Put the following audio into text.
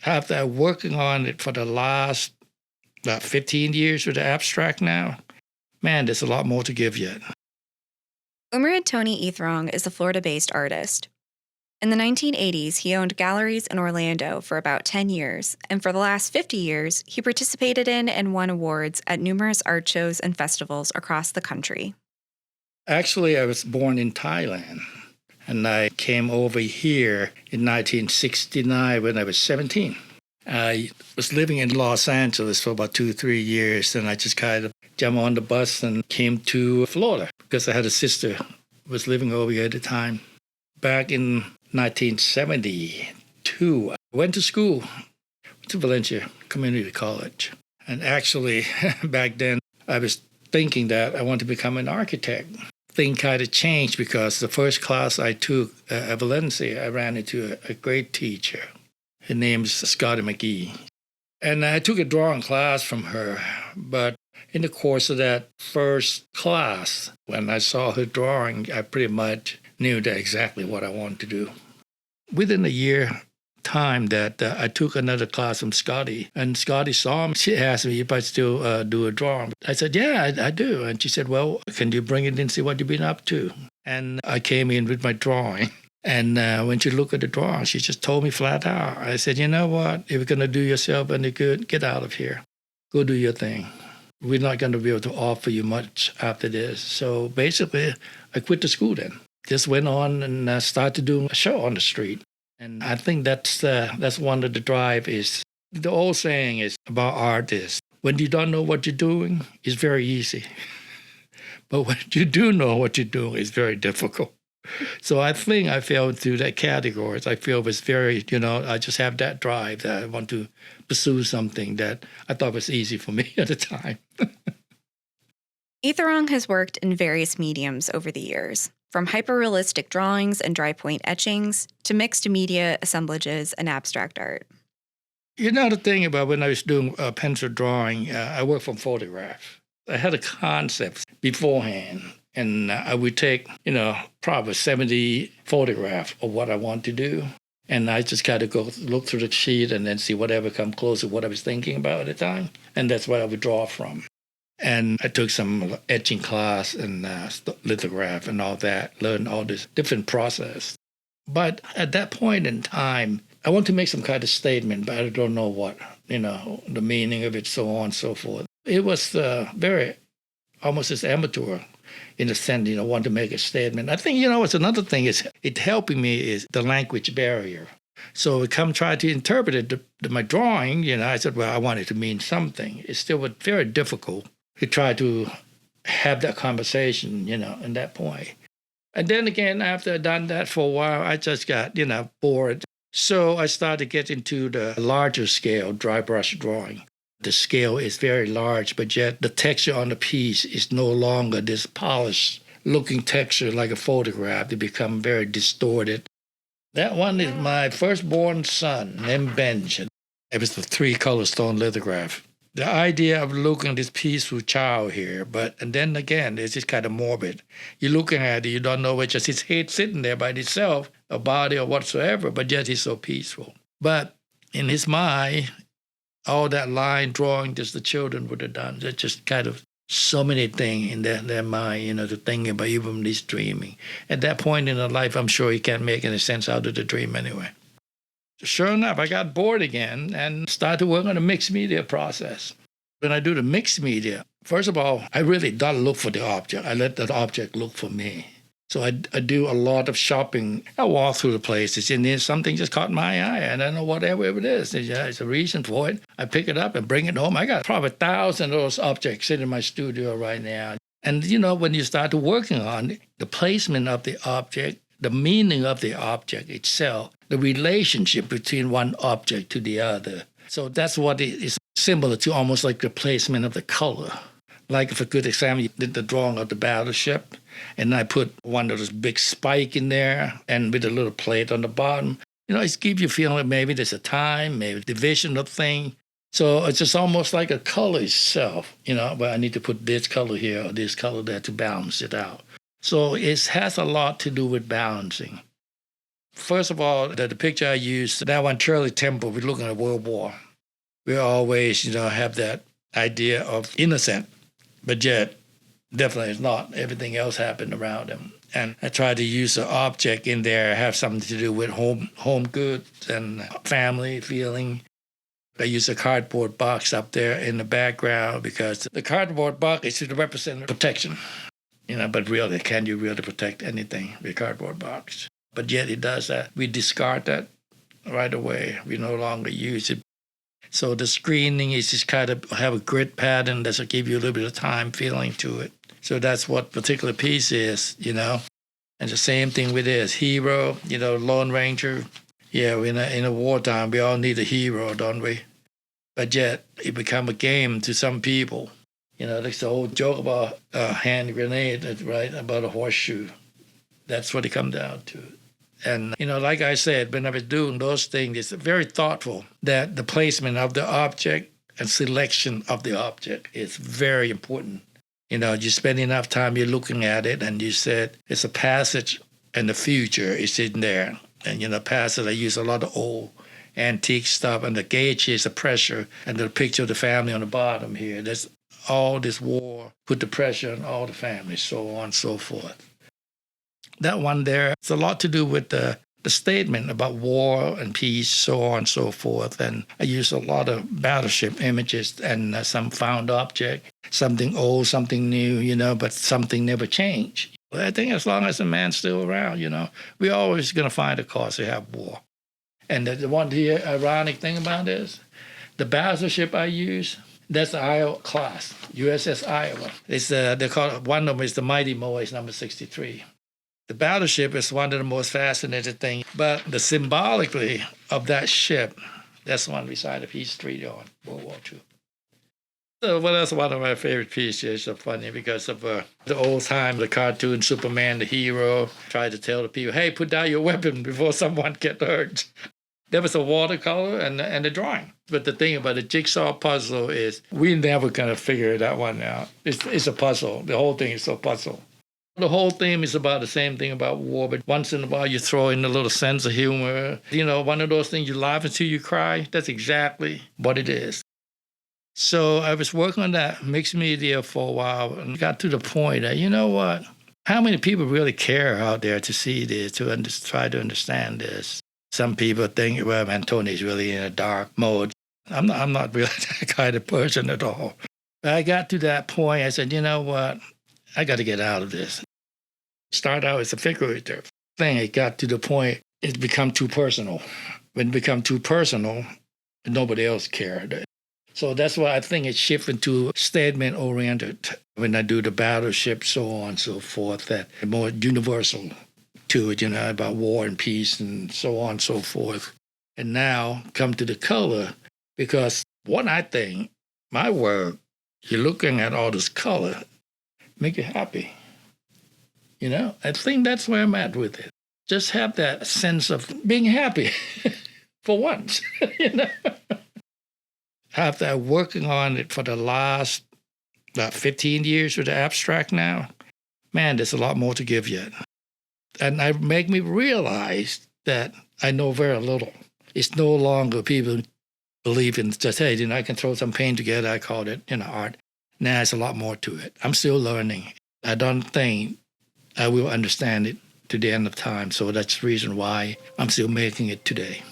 after working on it for the last about 15 years with the abstract now, man, there's a lot more to give yet. Ummarid Tony Eitharong is a Florida-based artist. In the 1980s, he owned galleries in Orlando for about 10 years, and for the last 50 years, he participated in and won awards at numerous art shows and festivals across the country. Actually, I was born in Thailand, and I came over here in 1969 when I was 17. I was living in Los Angeles for about 2-3 years, and I just kind of jumped on the bus and came to Florida because I had a sister who was living over here at the time. Back in 1972, I went to school, to Valencia Community College. And actually, back then, I was thinking that I wanted to become an architect. Thing kind of changed because the first class I took at Valencia, I ran into a great teacher. Her name's Scotty McGee. And I took a drawing class from her, but in the course of that first class, when I saw her drawing, I pretty much knew that exactly what I wanted to do. Within a year time that I took another class from Scotty, and Scotty saw me. She asked me if I still do a drawing. I said, yeah, I do. And she said, well, can you bring it in and see what you've been up to? And I came in with my drawing. And when she looked at the drawing, she just told me flat out. I said, you know what? If you're going to do yourself any good, get out of here. Go do your thing. We're not going to be able to offer you much after this. So basically, I quit the school then. Just went on and started doing a show on the street. And I think that's one of the drive is, the old saying is about art is, when you don't know what you're doing, it's very easy. But when you do know what you're doing, it's very difficult. So I think I fell into that category. I feel it was very, I just have that drive that I want to pursue something that I thought was easy for me at the time. Eitharong has worked in various mediums over the years, from hyper-realistic drawings and dry point etchings to mixed media assemblages and abstract art. The thing about when I was doing pencil drawing, I worked from photograph. I had a concept beforehand, and I would take, probably 70 photographs of what I want to do. And I just kind of go look through the sheet and then see whatever come close to what I was thinking about at the time. And that's what I would draw from. And I took some etching class and lithograph and all that, learned all this different process. But at that point in time, I want to make some kind of statement, but I don't know what, the meaning of it, so on and so forth. It was very, almost as amateur in a sense, want to make a statement. I think, what's another thing is it helping me is the language barrier. So I come try to interpret it, my drawing, I said, well, I want it to mean something. It still was very difficult to try to have that conversation, in that point. And then again, after I'd done that for a while, I just got, bored. So I started to get into the larger scale dry brush drawing. The scale is very large, but yet the texture on the piece is no longer this polished looking texture like a photograph. It become very distorted. That one is my firstborn son named Benjamin. It was the 3-color stone lithograph. The idea of looking at this peaceful child here, and then again, it's just kind of morbid. You're looking at it, you don't know it's just his head sitting there by itself, a body or whatsoever, but yet he's so peaceful. But in his mind, all that line drawing just the children would have done. There's just kind of so many things in their mind, to think about even when he's dreaming. At that point in their life, I'm sure he can't make any sense out of the dream anyway. Sure enough, I got bored again and started working on the mixed media process. When I do the mixed media, first of all, I really don't look for the object. I let the object look for me. So I do a lot of shopping. I walk through the places, and then something just caught my eye, and I don't know whatever it is. There's a reason for it. I pick it up and bring it home. I got probably 1,000 of those objects sitting in my studio right now. And, when you start working on the placement of the object, the meaning of the object itself, the relationship between one object to the other. So that's what it is similar to, almost like the placement of the color. Like, for a good example, you did the drawing of the battleship, and I put one of those big spike in there and with a little plate on the bottom. It gives you a feeling that maybe there's a time, maybe division of thing. So it's just almost like a color itself, where I need to put this color here or this color there to balance it out. So it has a lot to do with balancing. First of all, the picture I used, that one, Shirley Temple, we're looking at World War. We always, have that idea of innocent, but yet definitely it's not. Everything else happened around him. And I try to use an object in there, have something to do with home goods and family feeling. I use a cardboard box up there in the background because the cardboard box is to represent protection. But really, can you really protect anything with a cardboard box? But yet it does that. We discard that right away. We no longer use it. So the screening is just kind of have a grid pattern that's give you a little bit of time feeling to it. So that's what particular piece is, And the same thing with this. Hero, Lone Ranger. Yeah, in a wartime, we all need a hero, don't we? But yet it become a game to some people. There's the old joke about a hand grenade, right, about a horseshoe. That's what it comes down to. And, like I said, when I was doing those things, it's very thoughtful that the placement of the object and selection of the object is very important. You spend enough time, you're looking at it, and you said it's a passage and the future is in there. And, passage, I use a lot of old antique stuff, and the gauge is the pressure, and the picture of the family on the bottom here. There's all this war, put the pressure on all the families, so on and so forth. That one there, it's a lot to do with the statement about war and peace, so on and so forth. And I use a lot of battleship images and some found object, something old, something new, but something never changed. I think as long as the man's still around, we're always going to find a cause to have war. And the one here, ironic thing about this, the battleship I use, that's the Iowa class, USS Iowa. It's they call it, one of them is the Mighty Moise number 63. The battleship is one of the most fascinating things, but the symbolically of that ship, that's the one we signed a peace treaty on, World War II. So, that's one of my favorite pieces. It's so funny because of the old time, the cartoon Superman, the hero, tried to tell the people, hey, put down your weapon before someone gets hurt. There was a watercolor and the drawing. But the thing about the jigsaw puzzle is we never kind of figure that one out. It's a puzzle. The whole thing is a puzzle. The whole theme is about the same thing about war, but once in a while you throw in a little sense of humor. One of those things you laugh until you cry. That's exactly what it is. So I was working on that mixed media for a while and got to the point that, what? How many people really care out there to see this, to try to understand this? Some people think, well, man, Tony's really in a dark mode. I'm not really that kind of person at all. But I got to that point, I said, you know what? I got to get out of this. Start out as a figurative thing. It got to the point, it's become too personal. When it become too personal, nobody else cared. So that's why I think it shifted to statement-oriented. When I do the battleship, so on and so forth, that more universal to it, about war and peace and so on and so forth. And now come to the color, because what I think, my work, you're looking at all this color, make you happy. I think that's where I'm at with it. Just have that sense of being happy for once, After working on it for the last about 15 years with the abstract now, man, there's a lot more to give yet. And it make me realize that I know very little. It's no longer people believe in just, hey, I can throw some paint together, I call it, art. Now there's a lot more to it. I'm still learning. I don't think I will understand it to the end of time. So that's the reason why I'm still making it today.